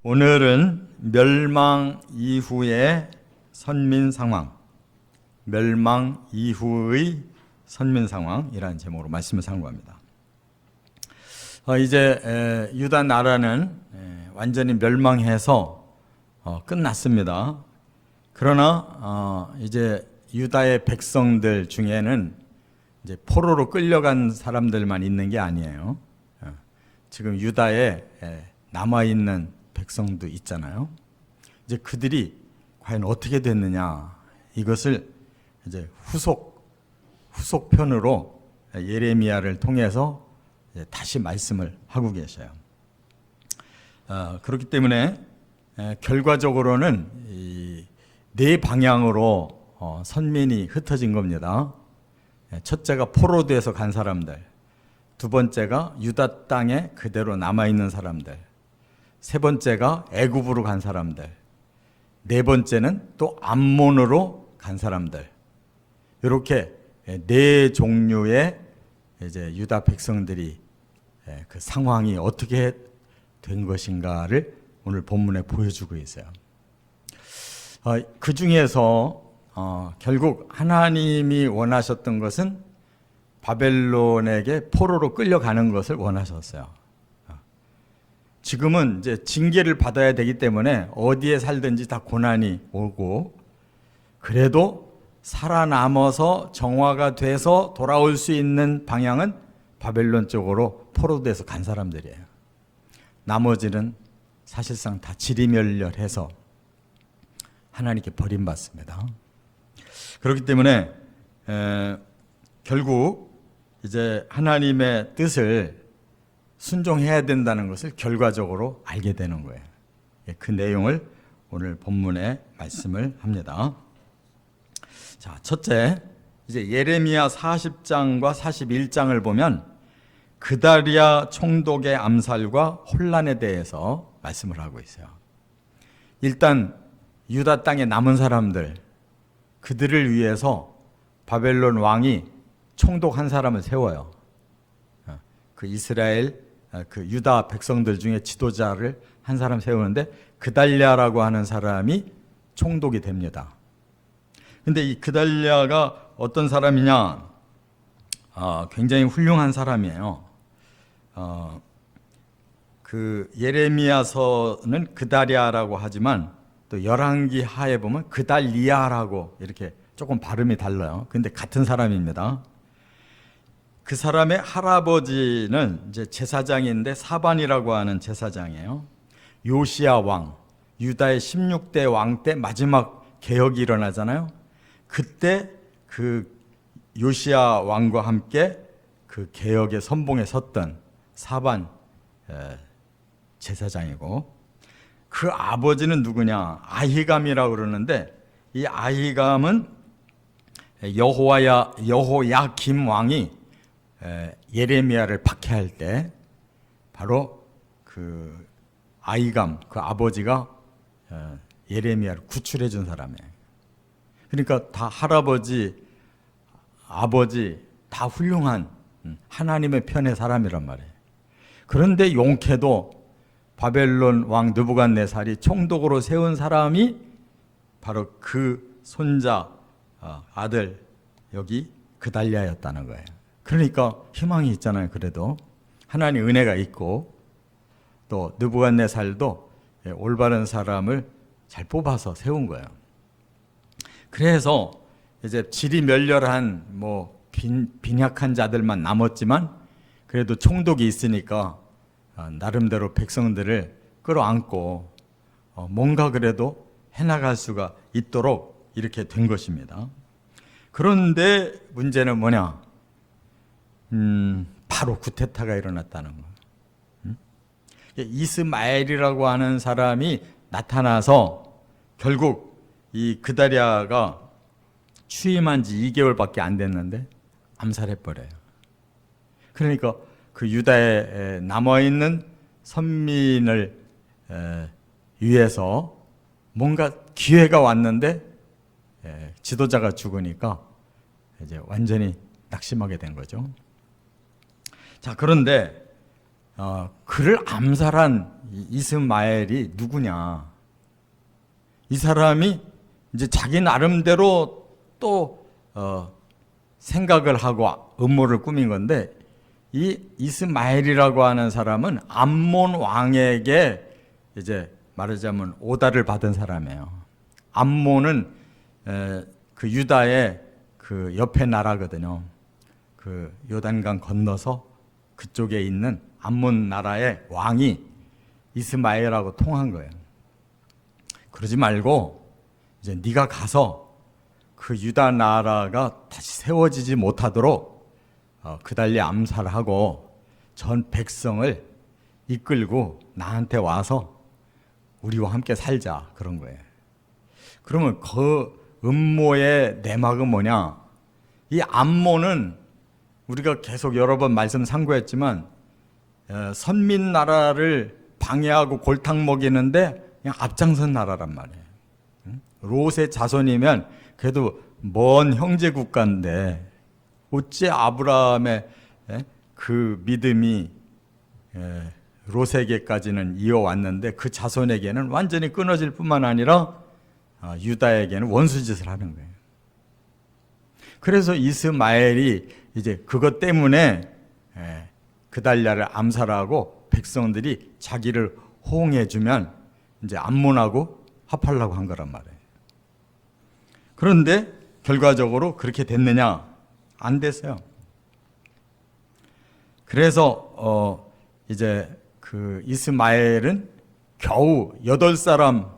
오늘은 멸망 이후의 선민 상황, 멸망 이후의 선민 상황이라는 제목으로 말씀을 상고합니다. 이제 유다 나라는 완전히 멸망해서 끝났습니다. 그러나 이제 유다의 백성들 중에는 이제 포로로 끌려간 사람들만 있는 게 아니에요. 지금 유다에 남아 있는 백성도 있잖아요. 이제 그들이 과연 어떻게 됐느냐, 이것을 이제 후속편으로 예레미야를 통해서 다시 말씀을 하고 계셔요. 그렇기 때문에 결과적으로는 이 네 방향으로 선민이 흩어진 겁니다. 첫째가 포로돼서 간 사람들, 두 번째가 유다 땅에 그대로 남아있는 사람들, 세 번째가 애굽으로 간 사람들, 네 번째는 또 암몬으로 간 사람들. 이렇게 네 종류의 이제 유다 백성들이 그 상황이 어떻게 된 것인가를 오늘 본문에 보여주고 있어요. 그 중에서 결국 하나님이 원하셨던 것은 바벨론에게 포로로 끌려가는 것을 원하셨어요. 지금은 이제 징계를 받아야 되기 때문에 어디에 살든지 다 고난이 오고, 그래도 살아남아서 정화가 돼서 돌아올 수 있는 방향은 바벨론 쪽으로 포로돼서 간 사람들이에요. 나머지는 사실상 다 지리멸렬해서 하나님께 버림받습니다. 그렇기 때문에 결국 이제 하나님의 뜻을 순종해야 된다는 것을 결과적으로 알게 되는 거예요. 그 내용을 오늘 본문에 말씀을 합니다. 자, 첫째, 이제 예레미야 40장과 41장을 보면 그다리아 총독의 암살과 혼란에 대해서 말씀을 하고 있어요. 일단 유다 땅에 남은 사람들, 그들을 위해서 바벨론 왕이 총독 한 사람을 세워요. 그 이스라엘, 그 유다 백성들 중에 지도자를 한 사람 세우는데 그달랴라고 하는 사람이 총독이 됩니다. 근데 이 그달랴가 어떤 사람이냐? 굉장히 훌륭한 사람이에요. 그 예레미야서는 그달랴라고 하지만 또 열왕기 하에 보면 그달리야라고 이렇게 조금 발음이 달라요. 근데 같은 사람입니다. 그 사람의 할아버지는 이제 제사장인데 사반이라고 하는 제사장이에요. 요시야 왕, 유다의 16대 왕 때 마지막 개혁이 일어나잖아요. 그때 그 요시야 왕과 함께 그 개혁의 선봉에 섰던 사반 제사장이고, 그 아버지는 누구냐? 아히감이라고 그러는데, 이 아히감은 여호야김 왕이 예레미야를 박해할 때 바로 그 아히감, 그 아버지가 예레미야를 구출해 준 사람이에요. 그러니까 다 할아버지, 아버지 다 훌륭한 하나님의 편의 사람이란 말이에요. 그런데 용케도 바벨론 왕 느부갓네살이 총독으로 세운 사람이 바로 그 손자, 아들, 여기 그달랴였다는 거예요. 그러니까 희망이 있잖아요. 그래도 하나님 은혜가 있고, 또 느부갓네살도 올바른 사람을 잘 뽑아서 세운 거예요. 그래서 이제 지리멸렬한 빈약한 자들만 남았지만, 그래도 총독이 있으니까 나름대로 백성들을 끌어안고 뭔가 그래도 해나갈 수가 있도록 이렇게 된 것입니다. 그런데 문제는 뭐냐? 바로 쿠데타가 일어났다는 거예요. 이스마엘이라고 하는 사람이 나타나서 결국 이 그다랴가 취임한 지 2개월밖에 안 됐는데 암살해버려요. 그러니까 그 유다에 남아있는 선민을 위해서 뭔가 기회가 왔는데 지도자가 죽으니까 이제 완전히 낙심하게 된 거죠. 자, 그런데 그를 암살한 이스마엘이 누구냐? 이 사람이 이제 자기 나름대로 또 생각을 하고 음모를 꾸민 건데, 이 이스마엘이라고 하는 사람은 암몬 왕에게 이제 말하자면 오다를 받은 사람이에요. 암몬은 그 유다의 그 옆에 나라거든요. 그 요단강 건너서 그쪽에 있는 암몬 나라의 왕이 이스마엘하고 통한 거예요. 그러지 말고 이제 네가 가서 그 유다 나라가 다시 세워지지 못하도록 그달리 암살하고 전 백성을 이끌고 나한테 와서 우리와 함께 살자, 그런 거예요. 그러면 그 음모의 내막은 뭐냐? 이 암몬은 우리가 계속 여러 번 말씀 상고했지만 선민 나라를 방해하고 골탕 먹이는데 그냥 앞장선 나라란 말이에요. 롯의 자손이면 그래도 먼 형제 국가인데 어째 아브라함의 그 믿음이 롯에게까지는 이어왔는데 그 자손에게는 완전히 끊어질 뿐만 아니라 유다에게는 원수짓을 하는 거예요. 그래서 이스마엘이 이제 그것 때문에 그달랴를 암살하고 백성들이 자기를 호응해주면 이제 암몬하고 합하려고 한 거란 말이에요. 그런데 결과적으로 그렇게 됐느냐? 안 됐어요. 그래서 이제 그 이스마엘은 겨우 8사람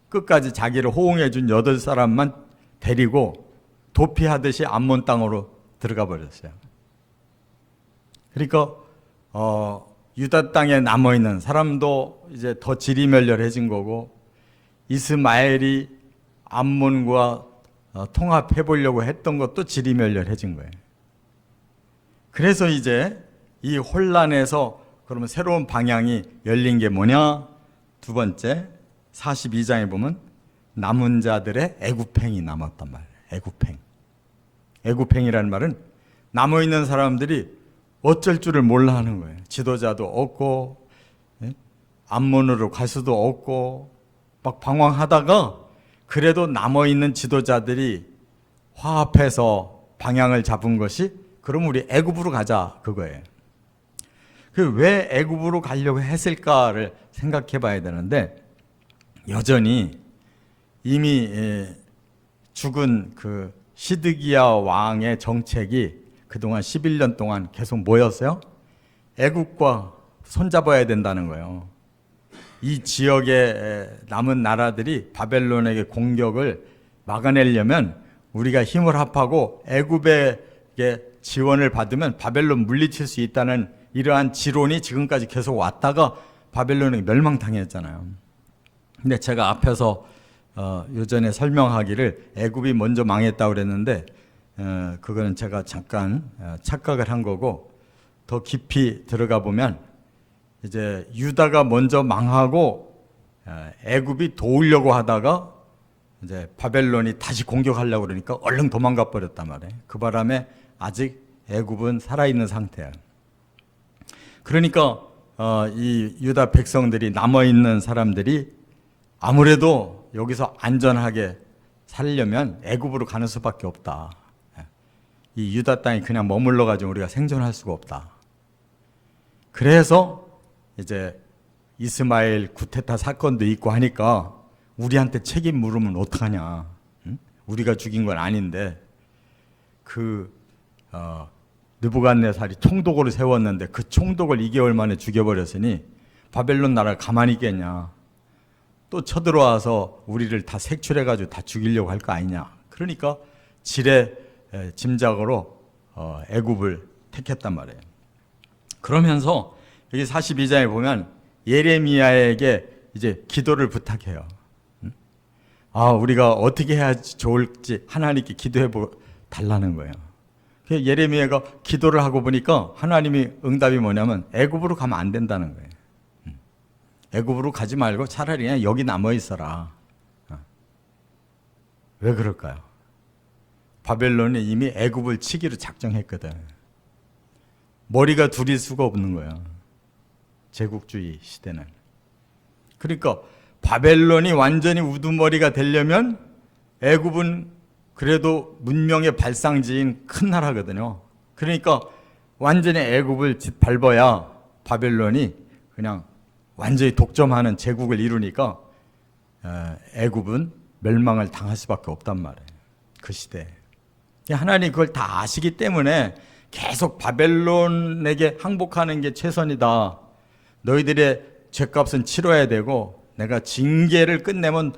끝까지 자기를 호응해준 8사람만 데리고 도피하듯이 암몬 땅으로 들어가 버렸어요. 그러니까 유다 땅에 남아있는 사람도 이제 더 지리멸렬해진 거고, 이스마엘이 암몬과 통합해 보려고 했던 것도 지리멸렬해진 거예요. 그래서 이제 이 혼란에서 그러면 새로운 방향이 열린 게 뭐냐? 두 번째, 42장에 보면 남은 자들의 애굽행이 남았단 말이에요. 애굽행이라는 말은 남아있는 사람들이 어쩔 줄을 몰라 하는 거예요. 지도자도 없고 암몬으로 갈 수도 없고 막 방황하다가 그래도 남아있는 지도자들이 화합해서 방향을 잡은 것이 그럼 우리 애굽으로 가자, 그거예요. 왜 애굽으로 가려고 했을까를 생각해 봐야 되는데, 여전히 이미 죽은 그 시드기야 왕의 정책이 그동안 11년 동안 계속 뭐였어요? 애굽과 손잡아야 된다는 거예요. 이 지역의 남은 나라들이 바벨론에게 공격을 막아내려면 우리가 힘을 합하고 애굽에게 지원을 받으면 바벨론 물리칠 수 있다는 이러한 지론이 지금까지 계속 왔다가 바벨론에게 멸망당했잖아요. 근데 제가 앞에서 요전에 설명하기를 애굽이 먼저 망했다고 그랬는데 그거는 제가 잠깐 착각을 한 거고, 더 깊이 들어가 보면 이제 유다가 먼저 망하고 애굽이 도우려고 하다가 이제 바벨론이 다시 공격하려고 그러니까 얼른 도망가 버렸단 말이에요. 그 바람에 아직 애굽은 살아있는 상태예요. 그러니까 이 유다 백성들이, 남아있는 사람들이 아무래도 여기서 안전하게 살려면 애굽으로 가는 수밖에 없다. 이 유다 땅이 그냥 머물러 가지고 우리가 생존할 수가 없다. 그래서 이제 이스마엘 구테타 사건도 있고 하니까 우리한테 책임 물으면 어떡하냐? 우리가 죽인 건 아닌데 느부갓네살이 총독으로 세웠는데 그 총독을 2개월 만에 죽여버렸으니 바벨론 나라가 가만히 있겠냐? 또 쳐들어와서 우리를 다 색출해가지고 다 죽이려고 할 거 아니냐? 그러니까 지레 짐작으로 애굽을 택했단 말이에요. 그러면서 여기 42장에 보면 예레미야에게 이제 기도를 부탁해요. 우리가 어떻게 해야 좋을지 하나님께 기도해 달라는 거예요. 예레미야가 기도를 하고 보니까 하나님이 응답이 뭐냐면 애굽으로 가면 안 된다는 거예요. 애굽으로 가지 말고 차라리 그냥 여기 남아 있어라. 왜 그럴까요? 바벨론이 이미 애굽을 치기로 작정했거든. 머리가 둘일 수가 없는 거야. 제국주의 시대는. 그러니까 바벨론이 완전히 우두머리가 되려면 애굽은 그래도 문명의 발상지인 큰 나라거든요. 그러니까 완전히 애굽을 짓밟아야 바벨론이 그냥 완전히 독점하는 제국을 이루니까 애굽은 멸망을 당할 수밖에 없단 말이에요. 그 시대에. 하나님 그걸 다 아시기 때문에 계속 바벨론에게 항복하는 게 최선이다. 너희들의 죄값은 치러야 되고 내가 징계를 끝내면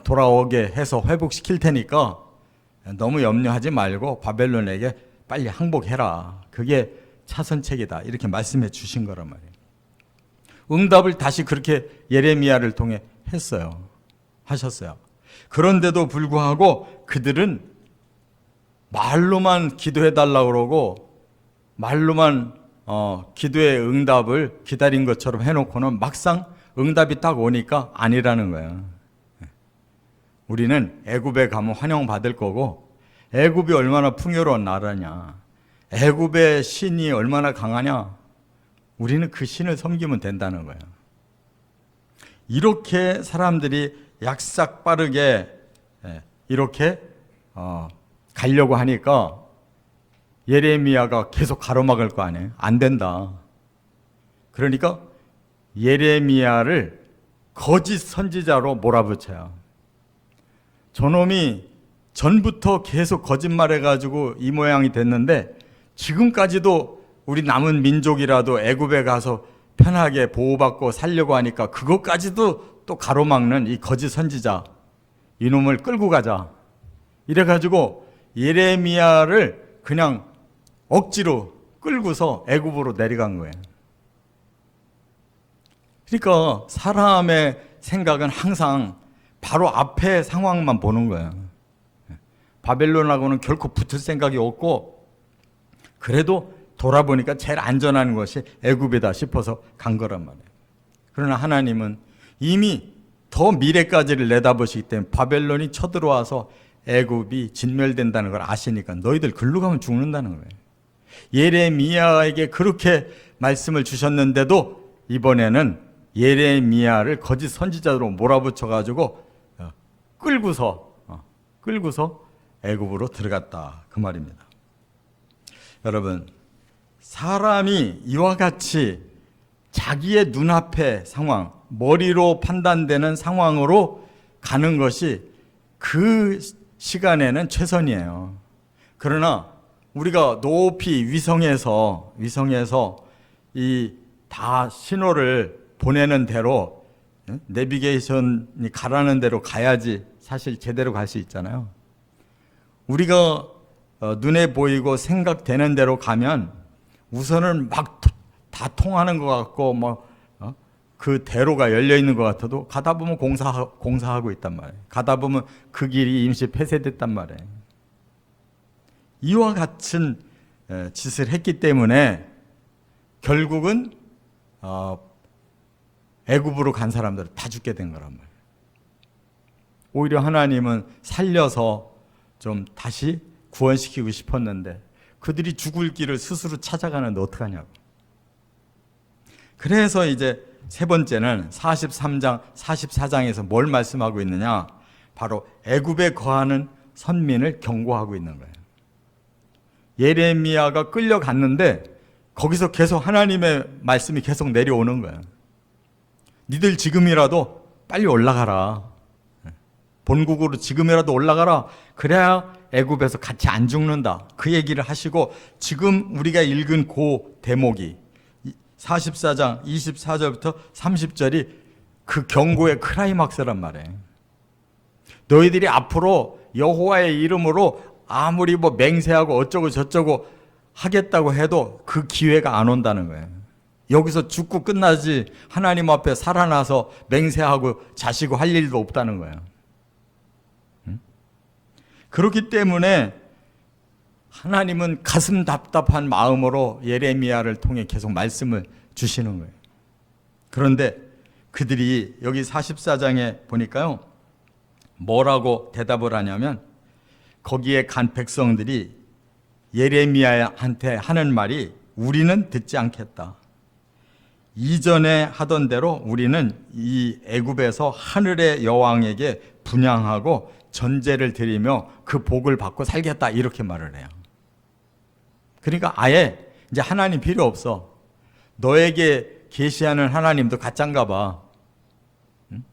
돌아오게 해서 회복시킬 테니까 너무 염려하지 말고 바벨론에게 빨리 항복해라. 그게 차선책이다. 이렇게 말씀해 주신 거란 말이에요. 응답을 다시 그렇게 예레미야를 통해 하셨어요. 그런데도 불구하고 그들은 말로만 기도해 달라고 그러고 말로만 기도의 응답을 기다린 것처럼 해놓고는 막상 응답이 딱 오니까 아니라는 거예요. 우리는 애굽에 가면 환영받을 거고 애굽이 얼마나 풍요로운 나라냐, 애굽의 신이 얼마나 강하냐, 우리는 그 신을 섬기면 된다는 거예요. 이렇게 사람들이 약삭 빠르게 이렇게 가려고 하니까 예레미야가 계속 가로막을 거 아니에요. 안 된다. 그러니까 예레미야를 거짓 선지자로 몰아붙여요. 저놈이 전부터 계속 거짓말해가지고 이 모양이 됐는데 지금까지도 우리 남은 민족이라도 애굽에 가서 편하게 보호받고 살려고 하니까 그것까지도 또 가로막는 이 거짓 선지자, 이놈을 끌고 가자. 이래가지고 예레미야를 그냥 억지로 끌고서 애굽으로 내려간 거예요. 그러니까 사람의 생각은 항상 바로 앞에 상황만 보는 거예요. 바벨론하고는 결코 붙을 생각이 없고 그래도 돌아보니까 제일 안전한 것이 애굽이다 싶어서 간 거란 말이에요. 그러나 하나님은 이미 더 미래까지를 내다보시기 때문에 바벨론이 쳐들어와서 애굽이 진멸된다는 걸 아시니까 너희들 글로 가면 죽는다는 거예요. 예레미야에게 그렇게 말씀을 주셨는데도 이번에는 예레미야를 거짓 선지자로 몰아붙여가지고 끌고서 애굽으로 들어갔다 그 말입니다. 여러분, 사람이 이와 같이 자기의 눈앞의 상황, 머리로 판단되는 상황으로 가는 것이 그 시간에는 최선이에요. 그러나 우리가 높이 위성에서 이 다 신호를 보내는 대로 내비게이션이 가라는 대로 가야지 사실 제대로 갈 수 있잖아요. 우리가 눈에 보이고 생각되는 대로 가면 우선은 막 다 통하는 것 같고 그 대로가 열려 있는 것 같아도 가다 보면 공사하고 있단 말이에요. 가다 보면 그 길이 임시 폐쇄됐단 말이에요. 이와 같은 짓을 했기 때문에 결국은 애굽으로 간 사람들은 다 죽게 된 거란 말이에요. 오히려 하나님은 살려서 좀 다시 구원시키고 싶었는데 그들이 죽을 길을 스스로 찾아가는데 어떡하냐고. 그래서 이제 세 번째는 43장, 44장에서 뭘 말씀하고 있느냐? 바로 애굽에 거하는 선민을 경고하고 있는 거예요. 예레미야가 끌려갔는데 거기서 계속 하나님의 말씀이 계속 내려오는 거예요. 니들 지금이라도 빨리 올라가라. 본국으로 지금이라도 올라가라. 그래야 애굽에서 같이 안 죽는다. 그 얘기를 하시고 지금 우리가 읽은 그 대목이 44장 24절부터 30절이 그 경고의 클라이막스란 말이에요. 너희들이 앞으로 여호와의 이름으로 아무리 맹세하고 어쩌고 저쩌고 하겠다고 해도 그 기회가 안 온다는 거예요. 여기서 죽고 끝나지 하나님 앞에 살아나서 맹세하고 자시고 할 일도 없다는 거예요. 그렇기 때문에 하나님은 가슴 답답한 마음으로 예레미야를 통해 계속 말씀을 주시는 거예요. 그런데 그들이 여기 44장에 보니까요, 뭐라고 대답을 하냐면 거기에 간 백성들이 예레미야한테 하는 말이 우리는 듣지 않겠다. 이전에 하던 대로 우리는 이 애굽에서 하늘의 여왕에게 분향하고 전제를 드리며 그 복을 받고 살겠다, 이렇게 말을 해요. 그러니까 아예 이제 하나님 필요 없어. 너에게 계시하는 하나님도 가짜인가 봐. 응?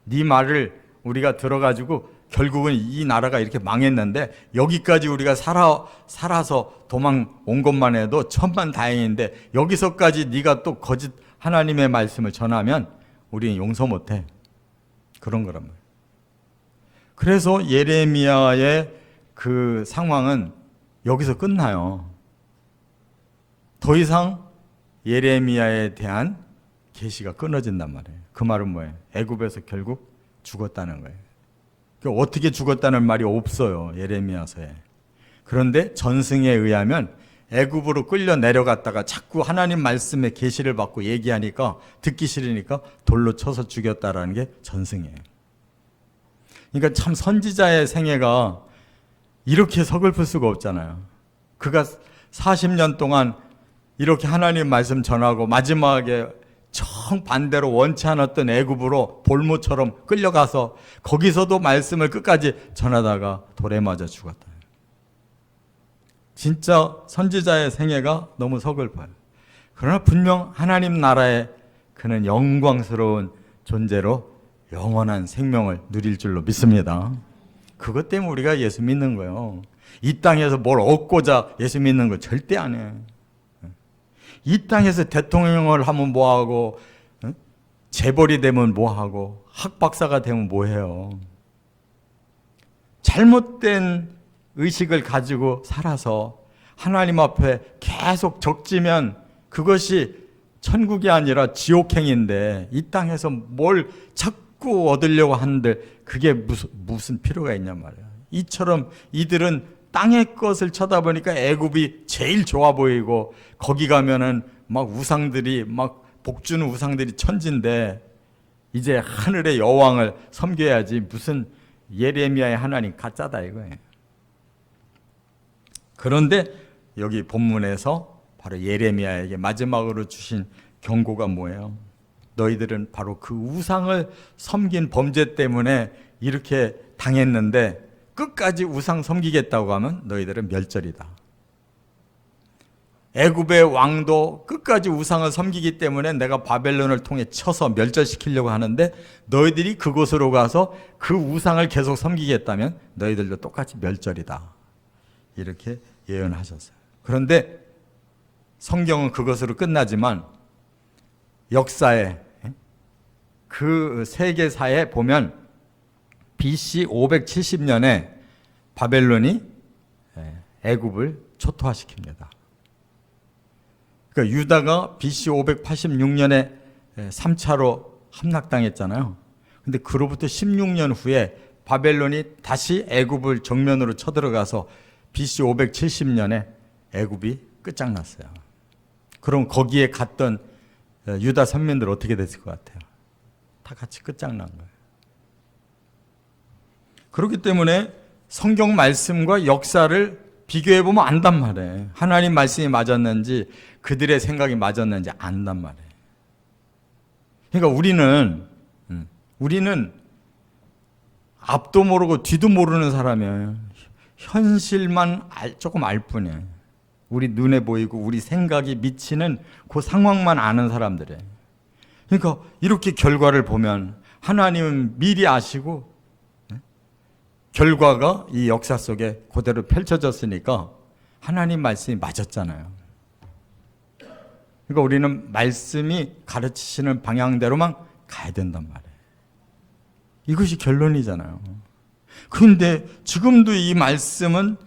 네 말을 우리가 들어가지고 결국은 이 나라가 이렇게 망했는데 여기까지 우리가 살아서 도망 온 것만 해도 천만다행인데 여기서까지 네가 또 거짓 하나님의 말씀을 전하면 우리는 용서 못해. 그런 거란 말이에요. 그래서 예레미야의 그 상황은 여기서 끝나요. 더 이상 예레미야에 대한 계시가 끊어진단 말이에요. 그 말은 뭐예요? 애굽에서 결국 죽었다는 거예요. 어떻게 죽었다는 말이 없어요, 예레미야서에. 그런데 전승에 의하면 애굽으로 끌려 내려갔다가 자꾸 하나님 말씀의 계시를 받고 얘기하니까 듣기 싫으니까 돌로 쳐서 죽였다라는 게 전승이에요. 그러니까 참 선지자의 생애가 이렇게 서글플 수가 없잖아요. 그가 40년 동안 이렇게 하나님 말씀 전하고 마지막에 정반대로 원치 않았던 애굽으로 볼모처럼 끌려가서 거기서도 말씀을 끝까지 전하다가 돌에 맞아 죽었다. 진짜 선지자의 생애가 너무 서글퍼요. 그러나 분명 하나님 나라에 그는 영광스러운 존재로 영원한 생명을 누릴 줄로 믿습니다. 그것 때문에 우리가 예수 믿는 거예요. 이 땅에서 뭘 얻고자 예수 믿는 거 절대 안 해. 이 땅에서 대통령을 하면 뭐하고, 재벌이 되면 뭐하고, 학박사가 되면 뭐해요. 잘못된 의식을 가지고 살아서 하나님 앞에 계속 적지면 그것이 천국이 아니라 지옥행인데 이 땅에서 뭘 자꾸 얻으려고 하는데 그게 무슨 필요가 있냔 말이야. 이처럼 이들은 땅의 것을 쳐다보니까 애굽이 제일 좋아 보이고 거기 가면은 막 우상들이 막 복주는 우상들이 천진데 이제 하늘의 여왕을 섬겨야지 무슨 예레미야의 하나님 가짜다 이거예요. 그런데 여기 본문에서 바로 예레미야에게 마지막으로 주신 경고가 뭐예요? 너희들은 바로 그 우상을 섬긴 범죄 때문에 이렇게 당했는데 끝까지 우상 섬기겠다고 하면 너희들은 멸절이다. 애굽의 왕도 끝까지 우상을 섬기기 때문에 내가 바벨론을 통해 쳐서 멸절시키려고 하는데 너희들이 그곳으로 가서 그 우상을 계속 섬기겠다면 너희들도 똑같이 멸절이다. 이렇게 예언하셨어요. 그런데 성경은 그것으로 끝나지만 역사에 그 세계사에 보면 BC 570년에 바벨론이 애굽을 초토화시킵니다. 그러니까 유다가 BC 586년에 3차로 함락당했잖아요. 근데 그로부터 16년 후에 바벨론이 다시 애굽을 정면으로 쳐들어가서 BC 570년에 애굽이 끝장났어요. 그럼 거기에 갔던 유다 선민들 어떻게 됐을 것 같아요? 다 같이 끝장난 거예요. 그렇기 때문에 성경 말씀과 역사를 비교해보면 안단 말이에요. 하나님 말씀이 맞았는지 그들의 생각이 맞았는지 안단 말이에요. 그러니까 우리는 앞도 모르고 뒤도 모르는 사람이에요. 현실만 조금 알 뿐이에요. 우리 눈에 보이고 우리 생각이 미치는 그 상황만 아는 사람들이에요. 그러니까 이렇게 결과를 보면 하나님은 미리 아시고 결과가 이 역사 속에 그대로 펼쳐졌으니까 하나님 말씀이 맞았잖아요. 그러니까 우리는 말씀이 가르치시는 방향대로만 가야 된단 말이에요. 이것이 결론이잖아요. 그런데 지금도 이 말씀은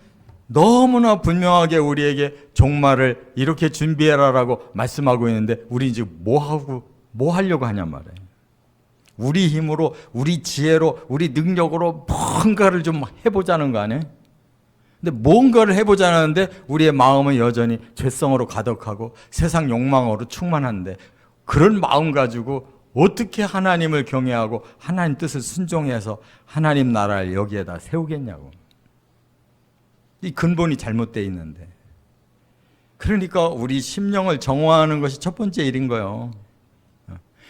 너무나 분명하게 우리에게 종말을 이렇게 준비해라라고 말씀하고 있는데 우리 지금 뭐 하려고 하냔 말이에요. 우리 힘으로, 우리 지혜로, 우리 능력으로 뭔가를 좀 해보자는 거 아니에요? 근데 뭔가를 해보자는데 우리의 마음은 여전히 죄성으로 가득하고 세상 욕망으로 충만한데 그런 마음 가지고 어떻게 하나님을 경외하고 하나님 뜻을 순종해서 하나님 나라를 여기에다 세우겠냐고. 이 근본이 잘못되어 있는데. 그러니까 우리 심령을 정화하는 것이 첫 번째 일인 거예요.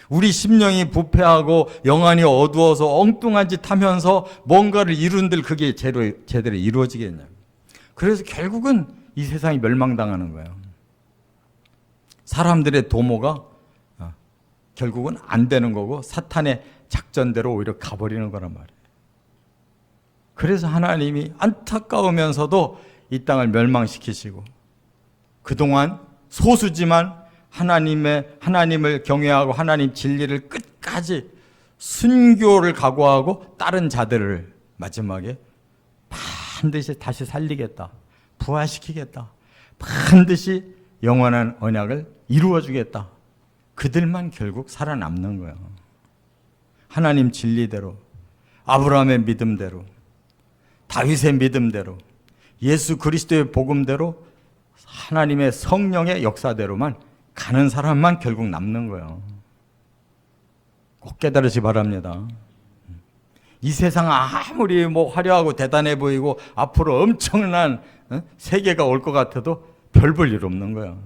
우리 심령이 부패하고 영안이 어두워서 엉뚱한 짓 하면서 뭔가를 이룬들 그게 제대로 이루어지겠냐. 그래서 결국은 이 세상이 멸망당하는 거예요. 사람들의 도모가 결국은 안 되는 거고 사탄의 작전대로 오히려 가버리는 거란 말이에요. 그래서 하나님이 안타까우면서도 이 땅을 멸망시키시고 그동안 소수지만 하나님을 경외하고 하나님 진리를 끝까지 순교를 각오하고 따른 자들을 마지막에 반드시 다시 살리겠다, 부활시키겠다, 반드시 영원한 언약을 이루어주겠다. 그들만 결국 살아남는 거예요. 하나님 진리대로, 아브라함의 믿음대로, 다윗의 믿음대로, 예수 그리스도의 복음대로, 하나님의 성령의 역사대로만 가는 사람만 결국 남는 거예요. 꼭 깨달으시 바랍니다. 이 세상 아무리 화려하고 대단해 보이고 앞으로 엄청난 세계가 올 것 같아도 별 볼 일 없는 거예요.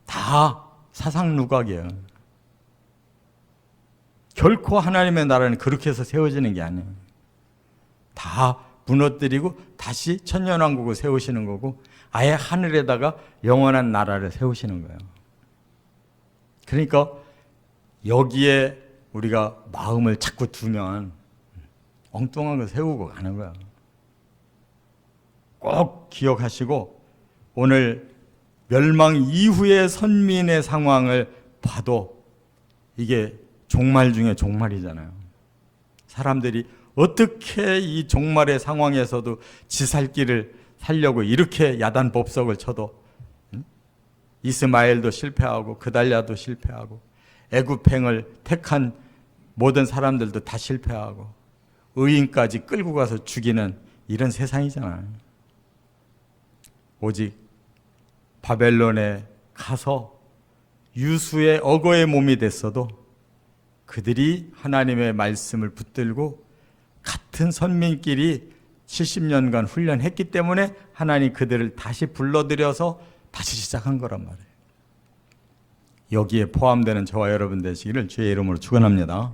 다 사상누각이에요. 결코 하나님의 나라는 그렇게 해서 세워지는 게 아니에요. 다 무너뜨리고 다시 천년왕국을 세우시는 거고 아예 하늘에다가 영원한 나라를 세우시는 거예요. 그러니까 여기에 우리가 마음을 자꾸 두면 엉뚱한 거 세우고 가는 거야. 꼭 기억하시고 오늘 멸망 이후의 선민의 상황을 봐도 이게 종말 중에 종말이잖아요. 사람들이 어떻게 이 종말의 상황에서도 지 살 길을 살려고 이렇게 야단법석을 쳐도 이스마엘도 실패하고 그달랴도 실패하고 애굽행을 택한 모든 사람들도 다 실패하고 의인까지 끌고 가서 죽이는 이런 세상이잖아요. 오직 바벨론에 가서 유수의 억어의 몸이 됐어도 그들이 하나님의 말씀을 붙들고 같은 선민끼리 70년간 훈련했기 때문에 하나님 그들을 다시 불러들여서 다시 시작한 거란 말이에요. 여기에 포함되는 저와 여러분 되시기를 주의 이름으로 축원합니다.